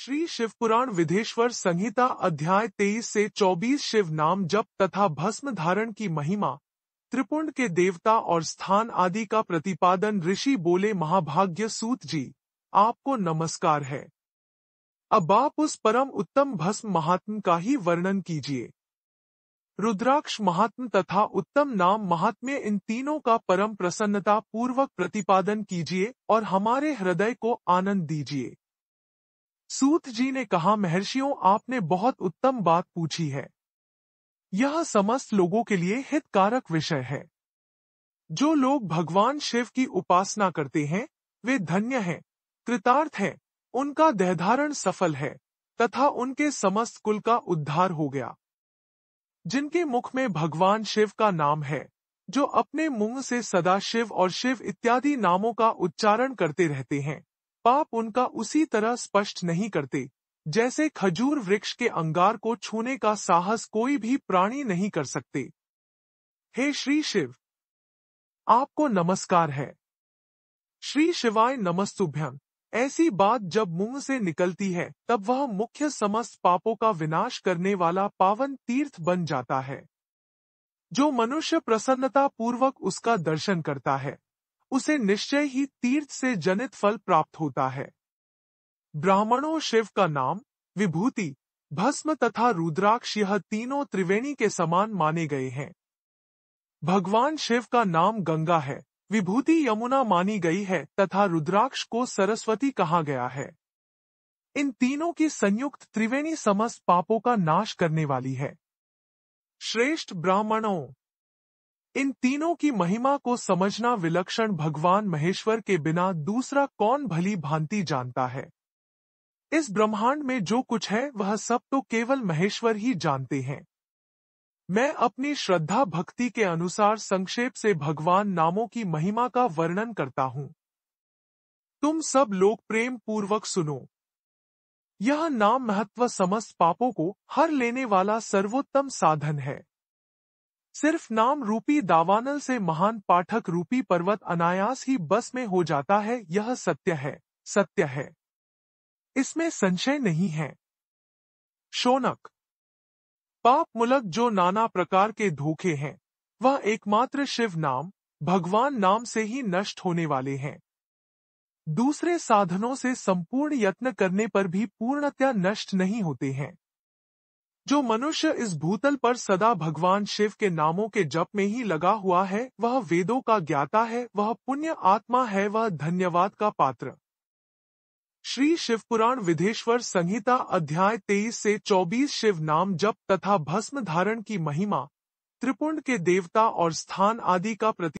श्री शिवपुराण विधेश्वर संहिता अध्याय 23 से 24 शिव नाम जप तथा भस्म धारण की महिमा, त्रिपुंड के देवता और स्थान आदि का प्रतिपादन। ऋषि बोले, महाभाग्य सूत जी, आपको नमस्कार है। अब आप उस परम उत्तम भस्म महात्म का ही वर्णन कीजिए। रुद्राक्ष महात्म तथा उत्तम नाम महात्म्य, इन तीनों का परम प्रसन्नता पूर्वक प्रतिपादन कीजिए और हमारे हृदय को आनंद दीजिए। सूत जी ने कहा, महर्षियों, आपने बहुत उत्तम बात पूछी है। यह समस्त लोगों के लिए हितकारक विषय है। जो लोग भगवान शिव की उपासना करते हैं वे धन्य हैं, कृतार्थ हैं, उनका देहधारण सफल है तथा उनके समस्त कुल का उद्धार हो गया। जिनके मुख में भगवान शिव का नाम है, जो अपने मुंह से सदा शिव और शिव इत्यादि नामों का उच्चारण करते रहते हैं, पाप उनका उसी तरह स्पष्ट नहीं करते जैसे खजूर वृक्ष के अंगार को छूने का साहस कोई भी प्राणी नहीं कर सकते। हे श्री शिव, आपको नमस्कार है। श्री शिवाय नमस्तुभ्यं। ऐसी बात जब मुंह से निकलती है तब वह मुख्य समस्त पापों का विनाश करने वाला पावन तीर्थ बन जाता है। जो मनुष्य प्रसन्नता पूर्वक उसका दर्शन करता है, उसे निश्चय ही तीर्थ से जनित फल प्राप्त होता है। ब्राह्मणों, शिव का नाम, विभूति, भस्म तथा रुद्राक्ष, यह तीनों त्रिवेणी के समान माने गए हैं। भगवान शिव का नाम गंगा है, विभूति यमुना मानी गई है तथा रुद्राक्ष को सरस्वती कहा गया है। इन तीनों की संयुक्त त्रिवेणी समस्त पापों का नाश करने वाली है। श्रेष्ठ ब्राह्मणों, इन तीनों की महिमा को समझना विलक्षण भगवान महेश्वर के बिना दूसरा कौन भली भांति जानता है। इस ब्रह्मांड में जो कुछ है वह सब तो केवल महेश्वर ही जानते हैं। मैं अपनी श्रद्धा भक्ति के अनुसार संक्षेप से भगवान नामों की महिमा का वर्णन करता हूं। तुम सब लोग प्रेम पूर्वक सुनो। यह नाम महत्व समस्त पापों को हर लेने वाला सर्वोत्तम साधन है। सिर्फ नाम रूपी दावानल से महान पाठक रूपी पर्वत अनायास ही बस में हो जाता है, यह सत्य है, सत्य है। इसमें संशय नहीं है। शौनक, पाप मूलक जो नाना प्रकार के धोखे हैं, वह एकमात्र शिव नाम, भगवान नाम से ही नष्ट होने वाले हैं। दूसरे साधनों से संपूर्ण यत्न करने पर भी पूर्णतया नष्ट नहीं होते हैं। जो मनुष्य इस भूतल पर सदा भगवान शिव के नामों के जप में ही लगा हुआ है, वह वेदों का ज्ञाता है, वह पुण्य आत्मा है, वह धन्यवाद का पात्र। श्री शिवपुराण विधेश्वर संहिता अध्याय 23 से 24 शिव नाम जप तथा भस्म धारण की महिमा, त्रिपुंड के देवता और स्थान आदि का